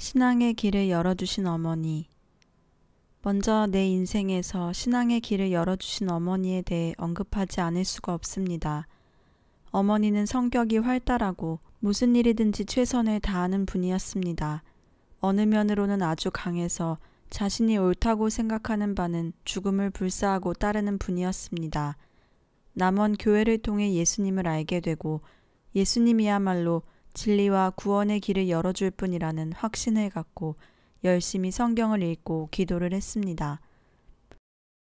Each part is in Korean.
신앙의 길을 열어주신 어머니. 먼저 내 인생에서 신앙의 길을 열어주신 어머니에 대해 언급하지 않을 수가 없습니다. 어머니는 성격이 활달하고 무슨 일이든지 최선을 다하는 분이었습니다. 어느 면으로는 아주 강해서 자신이 옳다고 생각하는 바는 죽음을 불사하고 따르는 분이었습니다. 남원 교회를 통해 예수님을 알게 되고 예수님이야말로 진리와 구원의 길을 열어줄 뿐이라는 확신을 갖고 열심히 성경을 읽고 기도를 했습니다.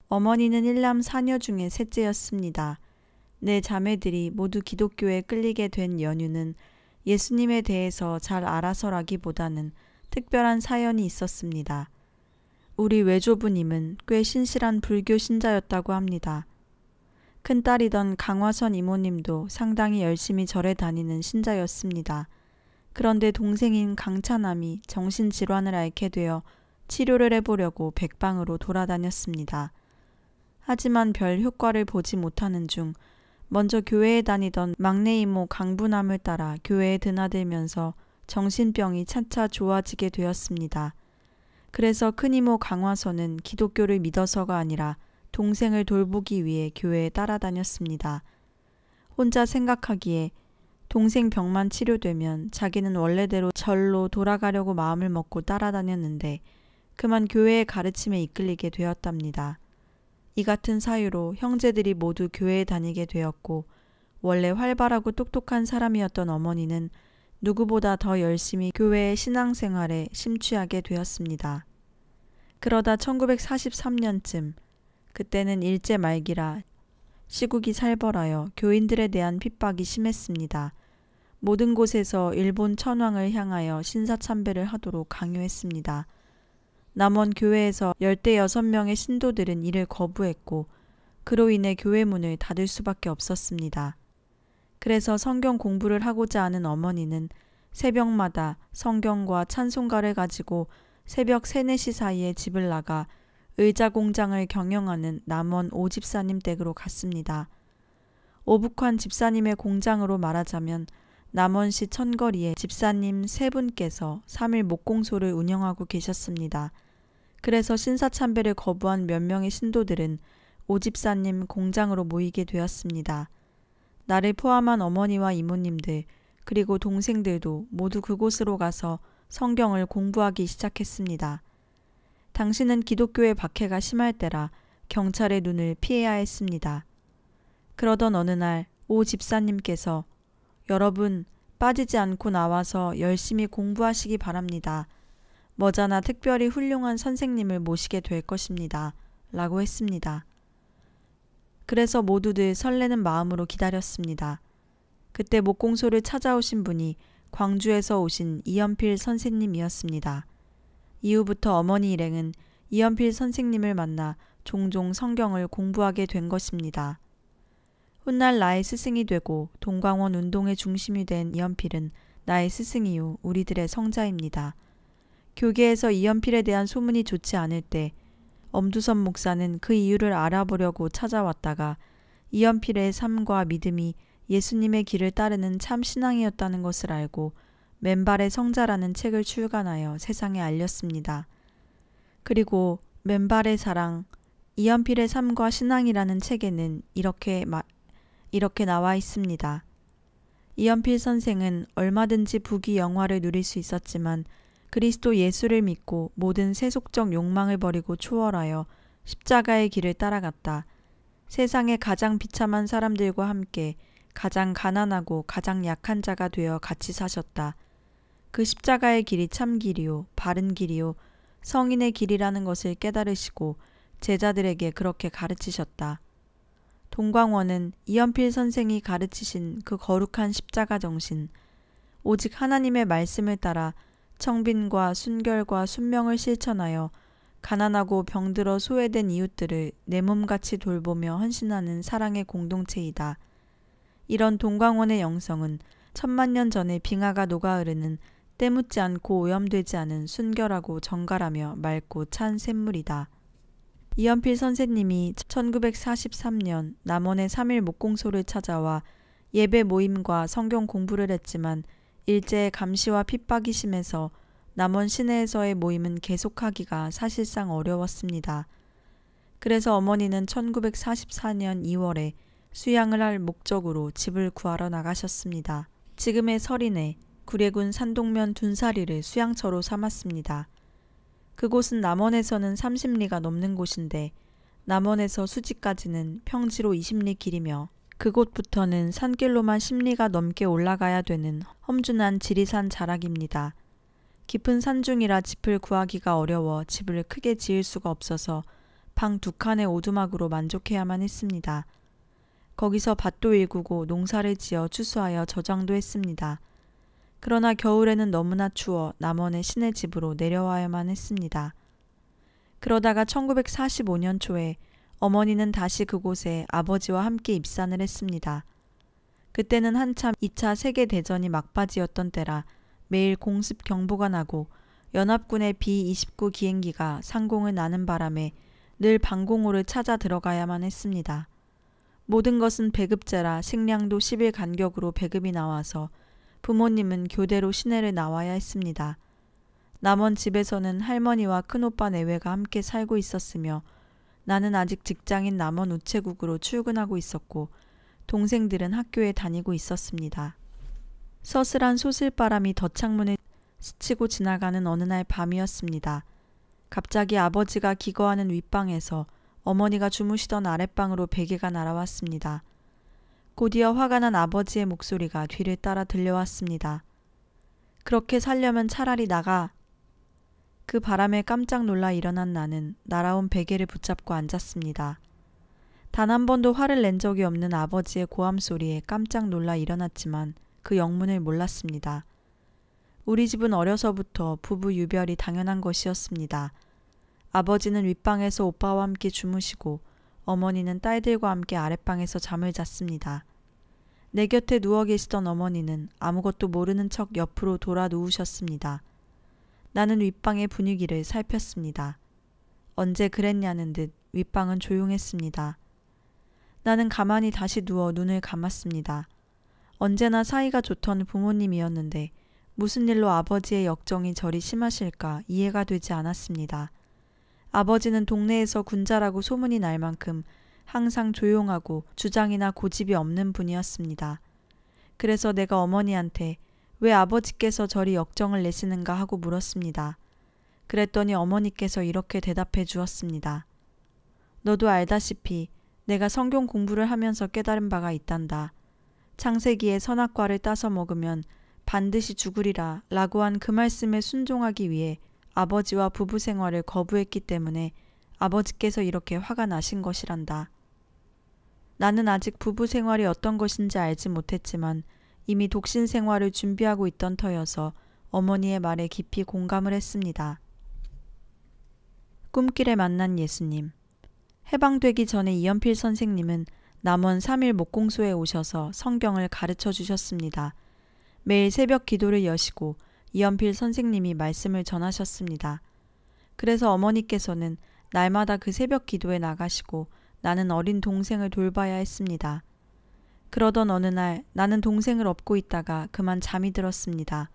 어머니는 일남 사녀 중에 셋째였습니다. 네 자매들이 모두 기독교에 끌리게 된 연유는 예수님에 대해서 잘 알아서라기보다는 특별한 사연이 있었습니다. 우리 외조부님은 꽤 신실한 불교 신자였다고 합니다. 큰딸이던 강화선 이모님도 상당히 열심히 절에 다니는 신자였습니다. 그런데 동생인 강차남이 정신질환을 앓게 되어 치료를 해보려고 백방으로 돌아다녔습니다. 하지만 별 효과를 보지 못하는 중 먼저 교회에 다니던 막내 이모 강부남을 따라 교회에 드나들면서 정신병이 차차 좋아지게 되었습니다. 그래서 큰이모 강화선은 기독교를 믿어서가 아니라 동생을 돌보기 위해 교회에 따라다녔습니다. 혼자 생각하기에 동생 병만 치료되면 자기는 원래대로 절로 돌아가려고 마음을 먹고 따라다녔는데 그만 교회의 가르침에 이끌리게 되었답니다. 이 같은 사유로 형제들이 모두 교회에 다니게 되었고 원래 활발하고 똑똑한 사람이었던 어머니는 누구보다 더 열심히 교회의 신앙생활에 심취하게 되었습니다. 그러다 1943년쯤 그때는 일제 말기라 시국이 살벌하여 교인들에 대한 핍박이 심했습니다. 모든 곳에서 일본 천황을 향하여 신사참배를 하도록 강요했습니다. 남원 교회에서 16명의 신도들은 이를 거부했고 그로 인해 교회 문을 닫을 수밖에 없었습니다. 그래서 성경 공부를 하고자 하는 어머니는 새벽마다 성경과 찬송가를 가지고 새벽 3, 4시 사이에 집을 나가 의자 공장을 경영하는 남원 오 집사님 댁으로 갔습니다. 오북환 집사님의 공장으로 말하자면 남원시 천거리에 집사님 3분께서 3일 목공소를 운영하고 계셨습니다. 그래서 신사참배를 거부한 몇 명의 신도들은 오 집사님 공장으로 모이게 되었습니다. 나를 포함한 어머니와 이모님들 그리고 동생들도 모두 그곳으로 가서 성경을 공부하기 시작했습니다. 당시는 기독교의 박해가 심할 때라 경찰의 눈을 피해야 했습니다. 그러던 어느 날 오 집사님께서 여러분 빠지지 않고 나와서 열심히 공부하시기 바랍니다. 머자나 특별히 훌륭한 선생님을 모시게 될 것입니다. 라고 했습니다. 그래서 모두들 설레는 마음으로 기다렸습니다. 그때 목공소를 찾아오신 분이 광주에서 오신 이연필 선생님이었습니다. 이후부터 어머니 일행은 이연필 선생님을 만나 종종 성경을 공부하게 된 것입니다. 훗날 나의 스승이 되고 동광원 운동의 중심이 된 이연필은 나의 스승이요 우리들의 성자입니다. 교계에서 이연필에 대한 소문이 좋지 않을 때 엄두선 목사는 그 이유를 알아보려고 찾아왔다가 이연필의 삶과 믿음이 예수님의 길을 따르는 참 신앙이었다는 것을 알고 맨발의 성자라는 책을 출간하여 세상에 알렸습니다. 그리고 맨발의 사랑, 이연필의 삶과 신앙이라는 책에는 이렇게 나와 있습니다. 이연필 선생은 얼마든지 부귀 영화를 누릴 수 있었지만 그리스도 예수를 믿고 모든 세속적 욕망을 버리고 초월하여 십자가의 길을 따라갔다. 세상의 가장 비참한 사람들과 함께 가장 가난하고 가장 약한 자가 되어 같이 사셨다. 그 십자가의 길이 참 길이요, 바른 길이요, 성인의 길이라는 것을 깨달으시고 제자들에게 그렇게 가르치셨다. 동광원은 이연필 선생이 가르치신 그 거룩한 십자가 정신, 오직 하나님의 말씀을 따라 청빈과 순결과 순명을 실천하여 가난하고 병들어 소외된 이웃들을 내 몸같이 돌보며 헌신하는 사랑의 공동체이다. 이런 동광원의 영성은 1000만 년 전에 빙하가 녹아흐르는 때묻지 않고 오염되지 않은 순결하고 정갈하며 맑고 찬 샘물이다. 이연필 선생님이 1943년 남원의 3일 목공소를 찾아와 예배 모임과 성경 공부를 했지만 일제의 감시와 핍박이 심해서 남원 시내에서의 모임은 계속하기가 사실상 어려웠습니다. 그래서 어머니는 1944년 2월에 수양을 할 목적으로 집을 구하러 나가셨습니다. 지금의 설인에 구례군 산동면 둔사리를 수양처로 삼았습니다. 그곳은 남원에서는 30리가 넘는 곳인데 남원에서 수지까지는 평지로 20리 길이며 그곳부터는 산길로만 10리가 넘게 올라가야 되는 험준한 지리산 자락입니다. 깊은 산중이라 집을 구하기가 어려워 집을 크게 지을 수가 없어서 방 2칸의 오두막으로 만족해야만 했습니다. 거기서 밭도 일구고 농사를 지어 추수하여 저장도 했습니다. 그러나 겨울에는 너무나 추워 남원의 시내 집으로 내려와야만 했습니다. 그러다가 1945년 초에 어머니는 다시 그곳에 아버지와 함께 입산을 했습니다. 그때는 한참 2차 세계대전이 막바지였던 때라 매일 공습 경보가 나고 연합군의 B-29 비행기가 상공을 나는 바람에 늘 방공호를 찾아 들어가야만 했습니다. 모든 것은 배급제라 식량도 10일 간격으로 배급이 나와서 부모님은 교대로 시내를 나와야 했습니다. 남원 집에서는 할머니와 큰오빠 내외가 함께 살고 있었으며 나는 아직 직장인 남원 우체국으로 출근하고 있었고 동생들은 학교에 다니고 있었습니다. 서슬한 소슬바람이 덧창문을 스치고 지나가는 어느 날 밤이었습니다. 갑자기 아버지가 기거하는 윗방에서 어머니가 주무시던 아랫방으로 베개가 날아왔습니다. 곧이어 화가 난 아버지의 목소리가 뒤를 따라 들려왔습니다. 그렇게 살려면 차라리 나가. 그 바람에 깜짝 놀라 일어난 나는 날아온 베개를 붙잡고 앉았습니다. 단 한 번도 화를 낸 적이 없는 아버지의 고함 소리에 깜짝 놀라 일어났지만 그 영문을 몰랐습니다. 우리 집은 어려서부터 부부 유별이 당연한 것이었습니다. 아버지는 윗방에서 오빠와 함께 주무시고 어머니는 딸들과 함께 아랫방에서 잠을 잤습니다. 내 곁에 누워 계시던 어머니는 아무것도 모르는 척 옆으로 돌아 누우셨습니다. 나는 윗방의 분위기를 살폈습니다. 언제 그랬냐는 듯 윗방은 조용했습니다. 나는 가만히 다시 누워 눈을 감았습니다. 언제나 사이가 좋던 부모님이었는데 무슨 일로 아버지의 역정이 저리 심하실까 이해가 되지 않았습니다. 아버지는 동네에서 군자라고 소문이 날 만큼 항상 조용하고 주장이나 고집이 없는 분이었습니다. 그래서 내가 어머니한테 왜 아버지께서 저리 역정을 내시는가 하고 물었습니다. 그랬더니 어머니께서 이렇게 대답해 주었습니다. 너도 알다시피 내가 성경 공부를 하면서 깨달은 바가 있단다. 창세기에 선악과를 따서 먹으면 반드시 죽으리라 라고 한 그 말씀에 순종하기 위해 아버지와 부부 생활을 거부했기 때문에 아버지께서 이렇게 화가 나신 것이란다. 나는 아직 부부 생활이 어떤 것인지 알지 못했지만 이미 독신 생활을 준비하고 있던 터여서 어머니의 말에 깊이 공감을 했습니다. 꿈길에 만난 예수님. 해방되기 전에 이연필 선생님은 남원 3일 목공소에 오셔서 성경을 가르쳐 주셨습니다. 매일 새벽 기도를 여시고 이연필 선생님이 말씀을 전하셨습니다. 그래서 어머니께서는 날마다 그 새벽 기도에 나가시고 나는 어린 동생을 돌봐야 했습니다. 그러던 어느 날 나는 동생을 업고 있다가 그만 잠이 들었습니다.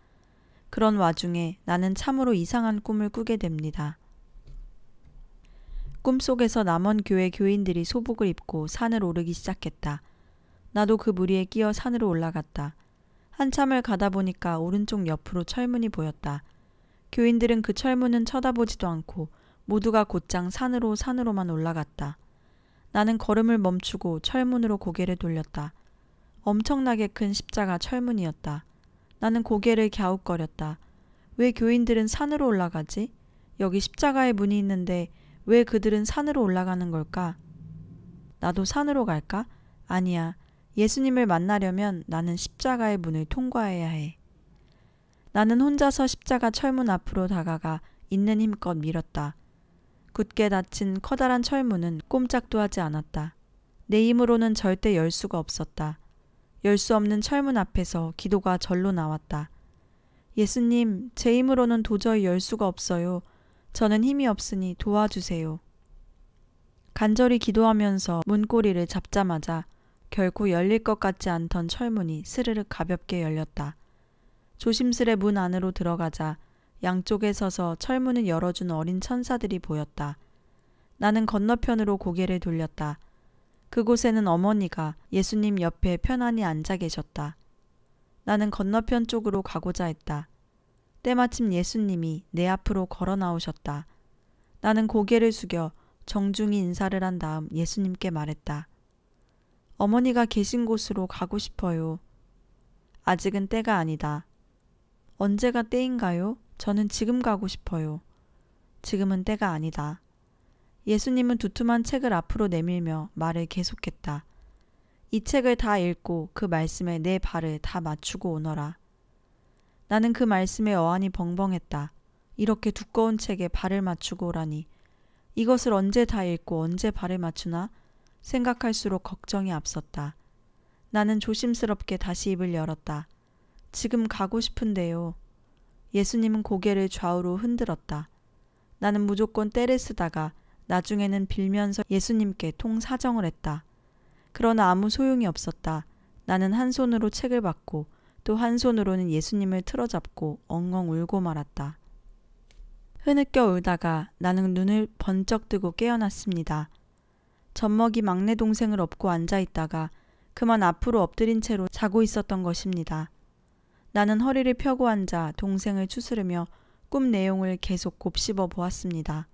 그런 와중에 나는 참으로 이상한 꿈을 꾸게 됩니다. 꿈속에서 남원교회 교인들이 소복을 입고 산을 오르기 시작했다. 나도 그 무리에 끼어 산으로 올라갔다. 한참을 가다 보니까 오른쪽 옆으로 철문이 보였다. 교인들은 그 철문은 쳐다보지도 않고 모두가 곧장 산으로만 올라갔다. 나는 걸음을 멈추고 철문으로 고개를 돌렸다. 엄청나게 큰 십자가 철문이었다. 나는 고개를 갸웃거렸다. 왜 교인들은 산으로 올라가지? 여기 십자가의 문이 있는데 왜 그들은 산으로 올라가는 걸까? 나도 산으로 갈까? 아니야. 예수님을 만나려면 나는 십자가의 문을 통과해야 해. 나는 혼자서 십자가 철문 앞으로 다가가 있는 힘껏 밀었다. 굳게 닫힌 커다란 철문은 꼼짝도 하지 않았다. 내 힘으로는 절대 열 수가 없었다. 열 수 없는 철문 앞에서 기도가 절로 나왔다. 예수님, 제 힘으로는 도저히 열 수가 없어요. 저는 힘이 없으니 도와주세요. 간절히 기도하면서 문고리를 잡자마자 결코 열릴 것 같지 않던 철문이 스르륵 가볍게 열렸다. 조심스레 문 안으로 들어가자 양쪽에 서서 철문을 열어준 어린 천사들이 보였다. 나는 건너편으로 고개를 돌렸다. 그곳에는 어머니가 예수님 옆에 편안히 앉아 계셨다. 나는 건너편 쪽으로 가고자 했다. 때마침 예수님이 내 앞으로 걸어 나오셨다. 나는 고개를 숙여 정중히 인사를 한 다음 예수님께 말했다. 어머니가 계신 곳으로 가고 싶어요. 아직은 때가 아니다. 언제가 때인가요? 저는 지금 가고 싶어요. 지금은 때가 아니다. 예수님은 두툼한 책을 앞으로 내밀며 말을 계속했다. 이 책을 다 읽고 그 말씀에 내 발을 다 맞추고 오너라. 나는 그 말씀에 어안이 벙벙했다. 이렇게 두꺼운 책에 발을 맞추고 오라니. 이것을 언제 다 읽고 언제 발을 맞추나? 생각할수록 걱정이 앞섰다. 나는 조심스럽게 다시 입을 열었다. 지금 가고 싶은데요. 예수님은 고개를 좌우로 흔들었다. 나는 무조건 떼를 쓰다가 나중에는 빌면서 예수님께 통사정을 했다. 그러나 아무 소용이 없었다. 나는 한 손으로 책을 받고 또 한 손으로는 예수님을 틀어잡고 엉엉 울고 말았다. 흐느껴 울다가 나는 눈을 번쩍 뜨고 깨어났습니다. 젖먹이 막내 동생을 업고 앉아있다가 그만 앞으로 엎드린 채로 자고 있었던 것입니다. 나는 허리를 펴고 앉아 동생을 추스르며 꿈 내용을 계속 곱씹어 보았습니다.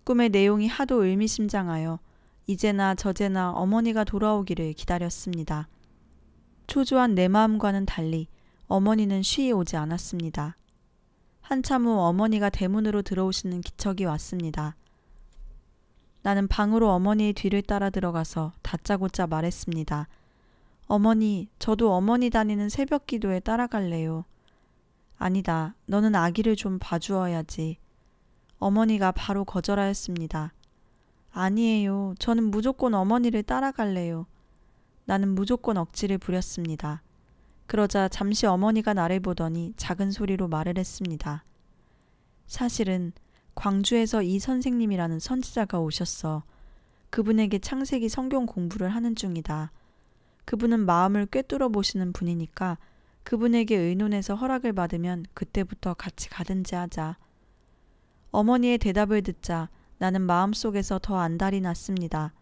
꿈의 내용이 하도 의미심장하여 이제나 저제나 어머니가 돌아오기를 기다렸습니다. 초조한 내 마음과는 달리 어머니는 쉬이 오지 않았습니다. 한참 후 어머니가 대문으로 들어오시는 기척이 왔습니다. 나는 방으로 어머니의 뒤를 따라 들어가서 다짜고짜 말했습니다. 어머니, 저도 어머니 다니는 새벽 기도에 따라갈래요. 아니다. 너는 아기를 좀 봐주어야지. 어머니가 바로 거절하였습니다. 아니에요. 저는 무조건 어머니를 따라갈래요. 나는 무조건 억지를 부렸습니다. 그러자 잠시 어머니가 나를 보더니 작은 소리로 말을 했습니다. 사실은 광주에서 이 선생님이라는 선지자가 오셨어. 그분에게 창세기 성경 공부를 하는 중이다. 그분은 마음을 꿰뚫어 보시는 분이니까 그분에게 의논해서 허락을 받으면 그때부터 같이 가든지 하자. 어머니의 대답을 듣자 나는 마음속에서 더 안달이 났습니다.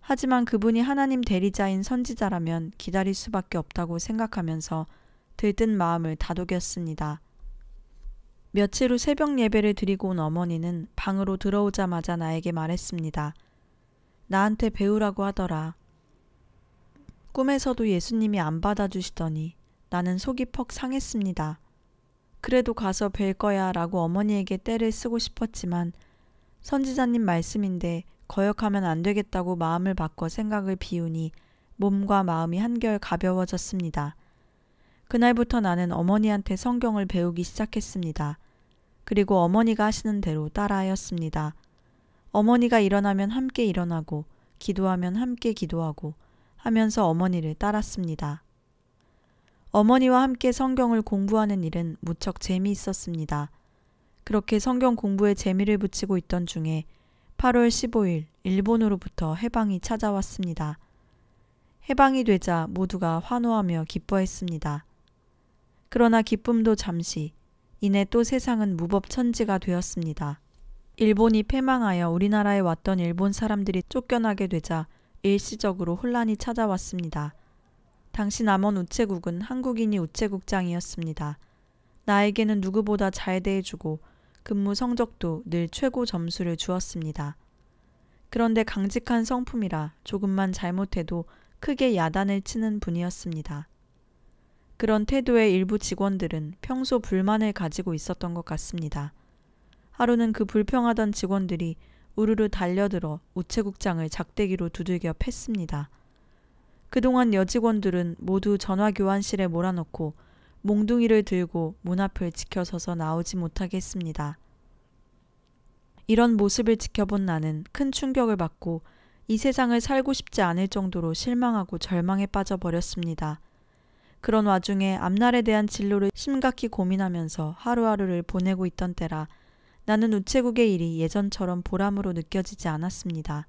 하지만 그분이 하나님 대리자인 선지자라면 기다릴 수밖에 없다고 생각하면서 들뜬 마음을 다독였습니다. 며칠 후 새벽 예배를 드리고 온 어머니는 방으로 들어오자마자 나에게 말했습니다. 나한테 배우라고 하더라. 꿈에서도 예수님이 안 받아주시더니 나는 속이 퍽 상했습니다. 그래도 가서 뵐 거야 라고 어머니에게 떼를 쓰고 싶었지만 선지자님 말씀인데 거역하면 안 되겠다고 마음을 바꿔 생각을 비우니 몸과 마음이 한결 가벼워졌습니다. 그날부터 나는 어머니한테 성경을 배우기 시작했습니다. 그리고 어머니가 하시는 대로 따라하였습니다. 어머니가 일어나면 함께 일어나고 기도하면 함께 기도하고 하면서 어머니를 따랐습니다. 어머니와 함께 성경을 공부하는 일은 무척 재미있었습니다. 그렇게 성경 공부에 재미를 붙이고 있던 중에 8월 15일 일본으로부터 해방이 찾아왔습니다. 해방이 되자 모두가 환호하며 기뻐했습니다. 그러나 기쁨도 잠시, 이내 또 세상은 무법천지가 되었습니다. 일본이 패망하여 우리나라에 왔던 일본 사람들이 쫓겨나게 되자 일시적으로 혼란이 찾아왔습니다. 당시 남원 우체국은 한국인이 우체국장이었습니다. 나에게는 누구보다 잘 대해주고 근무 성적도 늘 최고 점수를 주었습니다. 그런데 강직한 성품이라 조금만 잘못해도 크게 야단을 치는 분이었습니다. 그런 태도의 일부 직원들은 평소 불만을 가지고 있었던 것 같습니다. 하루는 그 불평하던 직원들이 우르르 달려들어 우체국장을 작대기로 두들겨 팼습니다. 그동안 여직원들은 모두 전화교환실에 몰아넣고 몽둥이를 들고 문 앞을 지켜서서 나오지 못하게 했습니다. 이런 모습을 지켜본 나는 큰 충격을 받고 이 세상을 살고 싶지 않을 정도로 실망하고 절망에 빠져버렸습니다. 그런 와중에 앞날에 대한 진로를 심각히 고민하면서 하루하루를 보내고 있던 때라 나는 우체국의 일이 예전처럼 보람으로 느껴지지 않았습니다.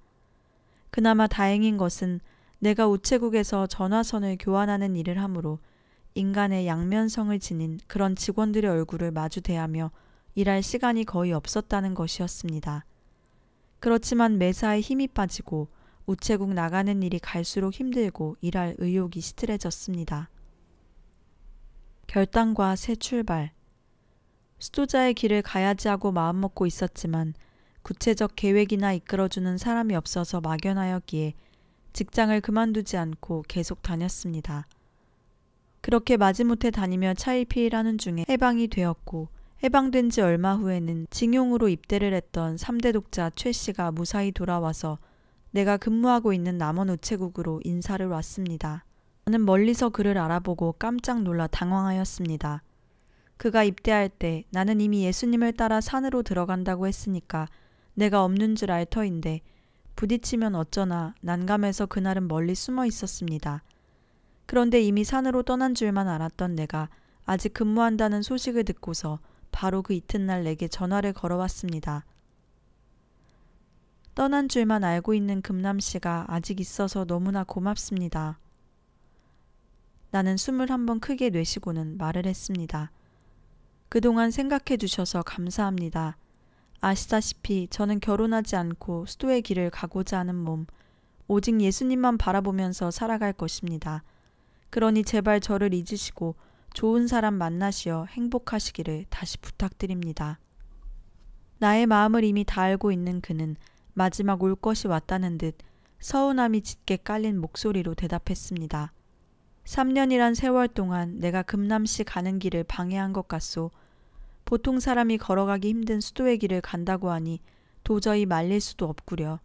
그나마 다행인 것은 내가 우체국에서 전화선을 교환하는 일을 하므로 인간의 양면성을 지닌 그런 직원들의 얼굴을 마주 대하며 일할 시간이 거의 없었다는 것이었습니다. 그렇지만 매사에 힘이 빠지고 우체국 나가는 일이 갈수록 힘들고 일할 의욕이 시들해졌습니다. 결단과 새 출발. 수도자의 길을 가야지 하고 마음먹고 있었지만 구체적 계획이나 이끌어주는 사람이 없어서 막연하였기에 직장을 그만두지 않고 계속 다녔습니다. 그렇게 마지못해 다니며 차일피일하는 중에 해방이 되었고 해방된 지 얼마 후에는 징용으로 입대를 했던 3대 독자 최 씨가 무사히 돌아와서 내가 근무하고 있는 남원 우체국으로 인사를 왔습니다. 저는 멀리서 그를 알아보고 깜짝 놀라 당황하였습니다. 그가 입대할 때 나는 이미 예수님을 따라 산으로 들어간다고 했으니까 내가 없는 줄 알 터인데 부딪히면 어쩌나 난감해서 그날은 멀리 숨어 있었습니다. 그런데 이미 산으로 떠난 줄만 알았던 내가 아직 근무한다는 소식을 듣고서 바로 그 이튿날 내게 전화를 걸어왔습니다. 떠난 줄만 알고 있는 금남 씨가 아직 있어서 너무나 고맙습니다. 나는 숨을 한번 크게 내쉬고는 말을 했습니다. 그동안 생각해 주셔서 감사합니다. 아시다시피 저는 결혼하지 않고 수도의 길을 가고자 하는 몸, 오직 예수님만 바라보면서 살아갈 것입니다. 그러니 제발 저를 잊으시고 좋은 사람 만나시어 행복하시기를 다시 부탁드립니다. 나의 마음을 이미 다 알고 있는 그는 마지막 올 것이 왔다는 듯 서운함이 짙게 깔린 목소리로 대답했습니다. 3년이란 세월 동안 내가 금남씨 가는 길을 방해한 것 같소. 보통 사람이 걸어가기 힘든 수도의 길을 간다고 하니 도저히 말릴 수도 없구려.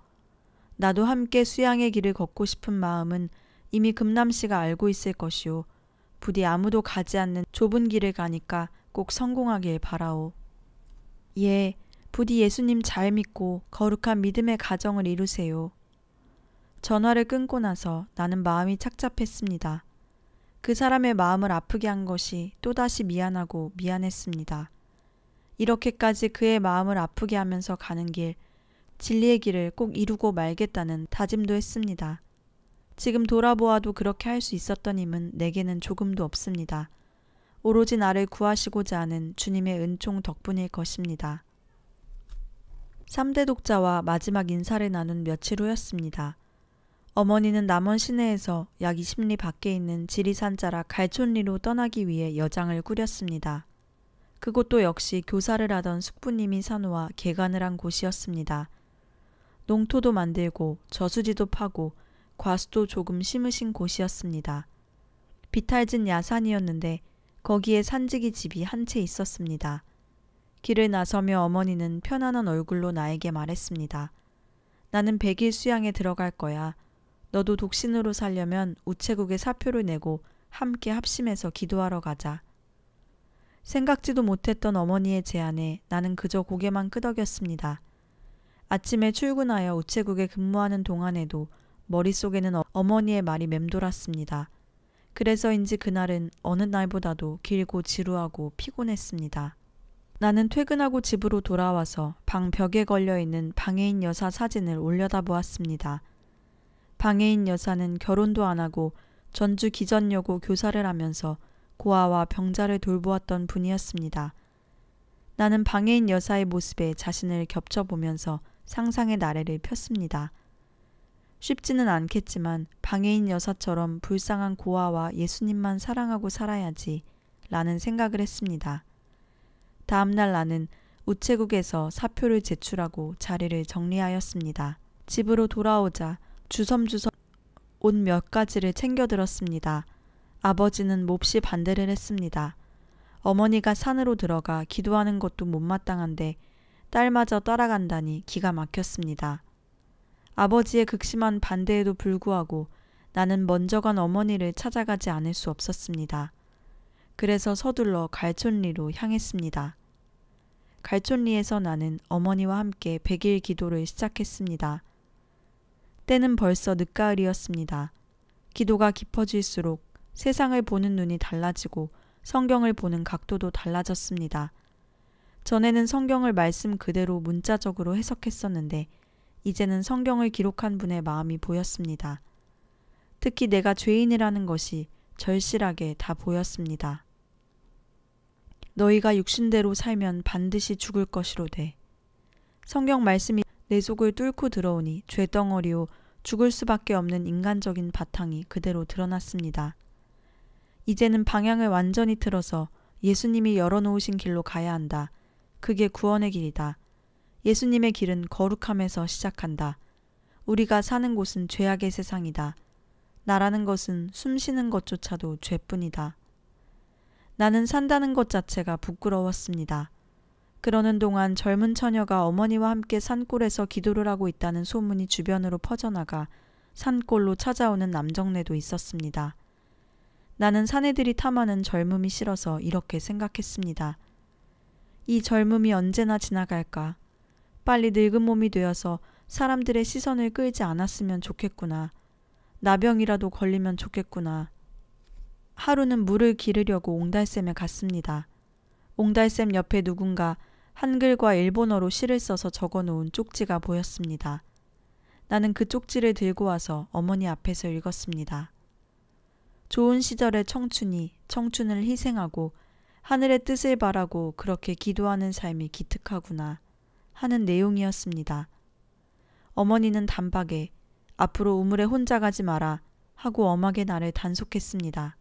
나도 함께 수양의 길을 걷고 싶은 마음은 이미 금남씨가 알고 있을 것이오. 부디 아무도 가지 않는 좁은 길을 가니까 꼭 성공하길 바라오. 예, 부디 예수님 잘 믿고 거룩한 믿음의 가정을 이루세요. 전화를 끊고 나서 나는 마음이 착잡했습니다. 그 사람의 마음을 아프게 한 것이 또다시 미안하고 미안했습니다. 이렇게까지 그의 마음을 아프게 하면서 가는 길, 진리의 길을 꼭 이루고 말겠다는 다짐도 했습니다. 지금 돌아보아도 그렇게 할 수 있었던 힘은 내게는 조금도 없습니다. 오로지 나를 구하시고자 하는 주님의 은총 덕분일 것입니다. 3대 독자와 마지막 인사를 나눈 며칠 후였습니다. 어머니는 남원 시내에서 약 20리 밖에 있는 지리산 자락 갈촌리로 떠나기 위해 여장을 꾸렸습니다. 그곳도 역시 교사를 하던 숙부님이 산후와 개간을 한 곳이었습니다. 농토도 만들고 저수지도 파고 과수도 조금 심으신 곳이었습니다. 비탈진 야산이었는데 거기에 산지기 집이 한 채 있었습니다. 길을 나서며 어머니는 편안한 얼굴로 나에게 말했습니다. 나는 100일 수양에 들어갈 거야. 너도 독신으로 살려면 우체국에 사표를 내고 함께 합심해서 기도하러 가자. 생각지도 못했던 어머니의 제안에 나는 그저 고개만 끄덕였습니다. 아침에 출근하여 우체국에 근무하는 동안에도 머릿속에는 어머니의 말이 맴돌았습니다. 그래서인지 그날은 어느 날보다도 길고 지루하고 피곤했습니다. 나는 퇴근하고 집으로 돌아와서 방 벽에 걸려있는 방해인 여사 사진을 올려다보았습니다. 방해인 여사는 결혼도 안 하고 전주 기전여고 교사를 하면서 고아와 병자를 돌보았던 분이었습니다. 나는 방해인 여사의 모습에 자신을 겹쳐보면서 상상의 나래를 폈습니다. 쉽지는 않겠지만 방해인 여사처럼 불쌍한 고아와 예수님만 사랑하고 살아야지 라는 생각을 했습니다. 다음날 나는 우체국에서 사표를 제출하고 자리를 정리하였습니다. 집으로 돌아오자 주섬주섬 옷 몇 가지를 챙겨들었습니다. 아버지는 몹시 반대를 했습니다. 어머니가 산으로 들어가 기도하는 것도 못마땅한데 딸마저 따라간다니 기가 막혔습니다. 아버지의 극심한 반대에도 불구하고 나는 먼저 간 어머니를 찾아가지 않을 수 없었습니다. 그래서 서둘러 갈촌리로 향했습니다. 갈촌리에서 나는 어머니와 함께 100일 기도를 시작했습니다. 때는 벌써 늦가을이었습니다. 기도가 깊어질수록 세상을 보는 눈이 달라지고 성경을 보는 각도도 달라졌습니다. 전에는 성경을 말씀 그대로 문자적으로 해석했었는데 이제는 성경을 기록한 분의 마음이 보였습니다. 특히 내가 죄인이라는 것이 절실하게 다 보였습니다. 너희가 육신대로 살면 반드시 죽을 것이로되 성경 말씀이 내 속을 뚫고 들어오니 죄덩어리요 죽을 수밖에 없는 인간적인 바탕이 그대로 드러났습니다. 이제는 방향을 완전히 틀어서 예수님이 열어놓으신 길로 가야 한다. 그게 구원의 길이다. 예수님의 길은 거룩함에서 시작한다. 우리가 사는 곳은 죄악의 세상이다. 나라는 것은 숨 쉬는 것조차도 죄뿐이다. 나는 산다는 것 자체가 부끄러웠습니다. 그러는 동안 젊은 처녀가 어머니와 함께 산골에서 기도를 하고 있다는 소문이 주변으로 퍼져나가 산골로 찾아오는 남정네도 있었습니다. 나는 사내들이 탐하는 젊음이 싫어서 이렇게 생각했습니다. 이 젊음이 언제나 지나갈까? 빨리 늙은 몸이 되어서 사람들의 시선을 끌지 않았으면 좋겠구나. 나병이라도 걸리면 좋겠구나. 하루는 물을 기르려고 옹달샘에 갔습니다. 옹달샘 옆에 누군가 한글과 일본어로 시를 써서 적어놓은 쪽지가 보였습니다. 나는 그 쪽지를 들고 와서 어머니 앞에서 읽었습니다. 좋은 시절의 청춘이 청춘을 희생하고 하늘의 뜻을 바라고 그렇게 기도하는 삶이 기특하구나 하는 내용이었습니다. 어머니는 단박에 앞으로 우물에 혼자 가지 마라 하고 엄하게 나를 단속했습니다.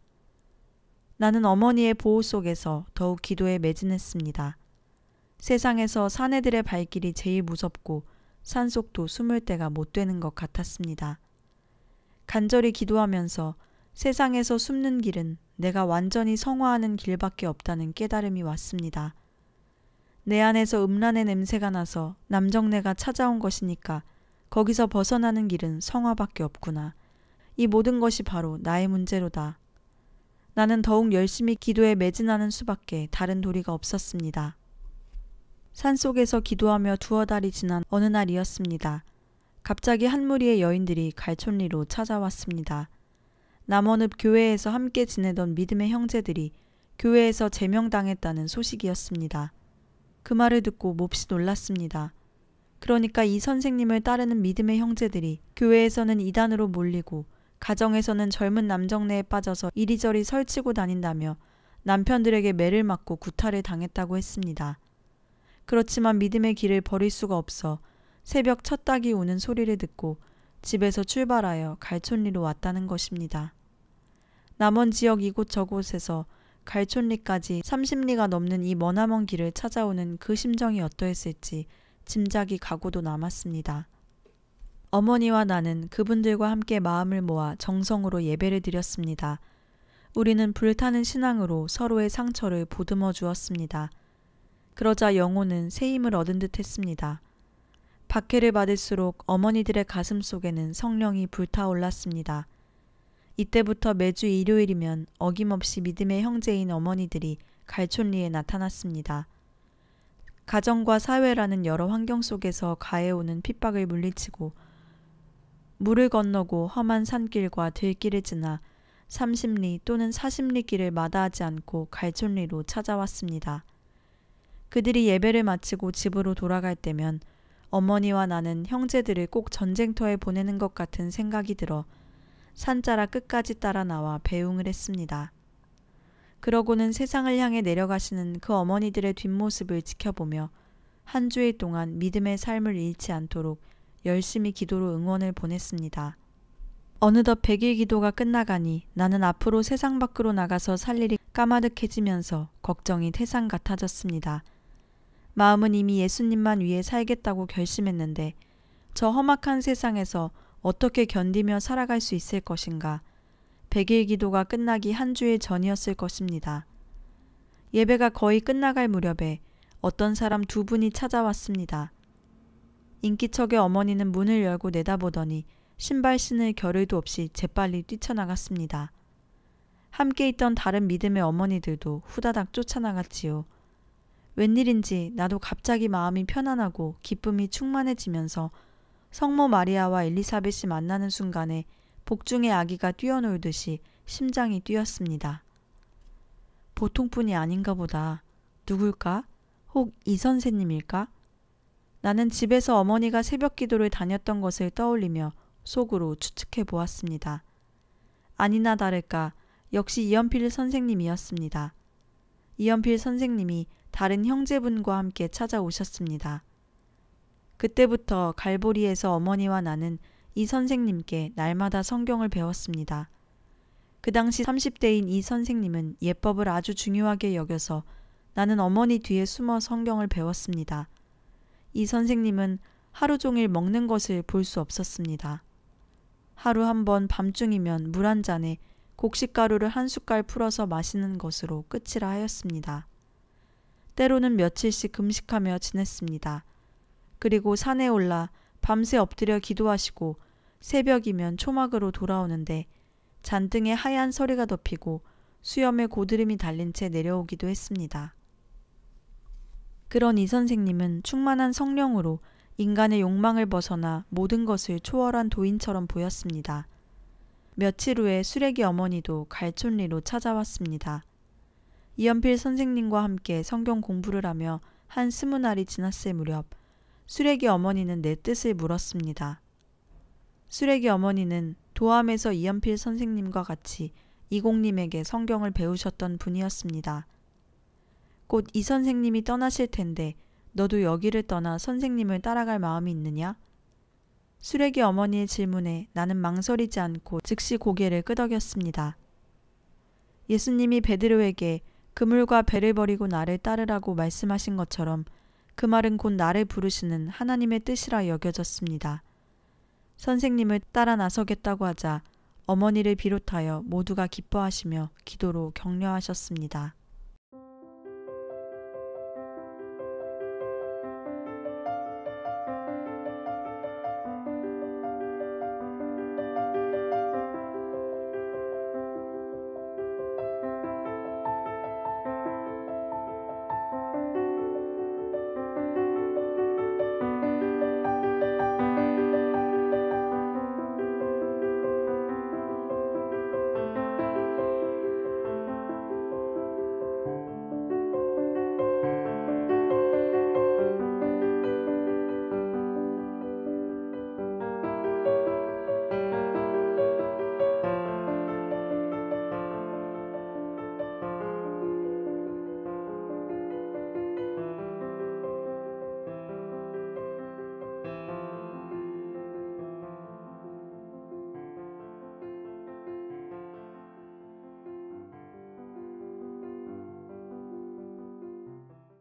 나는 어머니의 보호 속에서 더욱 기도에 매진했습니다. 세상에서 사내들의 발길이 제일 무섭고 산속도 숨을 데가 못 되는 것 같았습니다. 간절히 기도하면서 세상에서 숨는 길은 내가 완전히 성화하는 길밖에 없다는 깨달음이 왔습니다. 내 안에서 음란의 냄새가 나서 남정네가 찾아온 것이니까 거기서 벗어나는 길은 성화밖에 없구나. 이 모든 것이 바로 나의 문제로다. 나는 더욱 열심히 기도에 매진하는 수밖에 다른 도리가 없었습니다. 산속에서 기도하며 두어 달이 지난 어느 날이었습니다. 갑자기 한 무리의 여인들이 갈촌리로 찾아왔습니다. 남원읍 교회에서 함께 지내던 믿음의 형제들이 교회에서 제명당했다는 소식이었습니다. 그 말을 듣고 몹시 놀랐습니다. 그러니까 이 선생님을 따르는 믿음의 형제들이 교회에서는 이단으로 몰리고 가정에서는 젊은 남정네에 빠져서 이리저리 설치고 다닌다며 남편들에게 매를 맞고 구타를 당했다고 했습니다. 그렇지만 믿음의 길을 버릴 수가 없어 새벽 첫 닭이 우는 소리를 듣고 집에서 출발하여 갈촌리로 왔다는 것입니다. 남원 지역 이곳저곳에서 갈촌리까지 30리가 넘는 이 머나먼 길을 찾아오는 그 심정이 어떠했을지 짐작이 가고도 남았습니다. 어머니와 나는 그분들과 함께 마음을 모아 정성으로 예배를 드렸습니다. 우리는 불타는 신앙으로 서로의 상처를 보듬어 주었습니다. 그러자 영혼은 새 힘을 얻은 듯 했습니다. 박해를 받을수록 어머니들의 가슴 속에는 성령이 불타올랐습니다. 이때부터 매주 일요일이면 어김없이 믿음의 형제인 어머니들이 갈촌리에 나타났습니다. 가정과 사회라는 여러 환경 속에서 가해오는 핍박을 물리치고 물을 건너고 험한 산길과 들길을 지나 30리 또는 40리 길을 마다하지 않고 갈촌리로 찾아왔습니다. 그들이 예배를 마치고 집으로 돌아갈 때면 어머니와 나는 형제들을 꼭 전쟁터에 보내는 것 같은 생각이 들어 산자락 끝까지 따라 나와 배웅을 했습니다. 그러고는 세상을 향해 내려가시는 그 어머니들의 뒷모습을 지켜보며 한 주일 동안 믿음의 삶을 잃지 않도록 열심히 기도로 응원을 보냈습니다. 어느덧 100일 기도가 끝나가니 나는 앞으로 세상 밖으로 나가서 살 일이 까마득해지면서 걱정이 태산 같아졌습니다. 마음은 이미 예수님만 위해 살겠다고 결심했는데 저 험악한 세상에서 어떻게 견디며 살아갈 수 있을 것인가. 100일 기도가 끝나기 한 주일 전이었을 것입니다. 예배가 거의 끝나갈 무렵에 어떤 사람 두 분이 찾아왔습니다. 인기척의 어머니는 문을 열고 내다보더니 신발 신을 겨를도 없이 재빨리 뛰쳐나갔습니다. 함께 있던 다른 믿음의 어머니들도 후다닥 쫓아나갔지요. 웬일인지 나도 갑자기 마음이 편안하고 기쁨이 충만해지면서 성모 마리아와 엘리사벳이 만나는 순간에 복중의 아기가 뛰어놀듯이 심장이 뛰었습니다. 보통뿐이 아닌가 보다. 누굴까? 혹 이 선생님일까? 나는 집에서 어머니가 새벽 기도를 다녔던 것을 떠올리며 속으로 추측해 보았습니다. 아니나 다를까 역시 이연필 선생님이었습니다. 이연필 선생님이 다른 형제분과 함께 찾아오셨습니다. 그때부터 갈보리에서 어머니와 나는 이 선생님께 날마다 성경을 배웠습니다. 그 당시 30대인 이 선생님은 예법을 아주 중요하게 여겨서 나는 어머니 뒤에 숨어 성경을 배웠습니다. 이 선생님은 하루 종일 먹는 것을 볼 수 없었습니다. 하루 한 번 밤중이면 물 한 잔에 곡식가루를 한 숟갈 풀어서 마시는 것으로 끝이라 하였습니다. 때로는 며칠씩 금식하며 지냈습니다. 그리고 산에 올라 밤새 엎드려 기도하시고 새벽이면 초막으로 돌아오는데 잔등에 하얀 서리가 덮이고 수염에 고드름이 달린 채 내려오기도 했습니다. 그런 이 선생님은 충만한 성령으로 인간의 욕망을 벗어나 모든 것을 초월한 도인처럼 보였습니다. 며칠 후에 수레기 어머니도 갈촌리로 찾아왔습니다. 이연필 선생님과 함께 성경 공부를 하며 한 20날이 지났을 무렵 수레기 어머니는 내 뜻을 물었습니다. 수레기 어머니는 도암에서 이연필 선생님과 같이 이공님에게 성경을 배우셨던 분이었습니다. 곧 이 선생님이 떠나실 텐데 너도 여기를 떠나 선생님을 따라갈 마음이 있느냐? 수레기 어머니의 질문에 나는 망설이지 않고 즉시 고개를 끄덕였습니다. 예수님이 베드로에게 그물과 배를 버리고 나를 따르라고 말씀하신 것처럼 그 말은 곧 나를 부르시는 하나님의 뜻이라 여겨졌습니다. 선생님을 따라 나서겠다고 하자 어머니를 비롯하여 모두가 기뻐하시며 기도로 격려하셨습니다.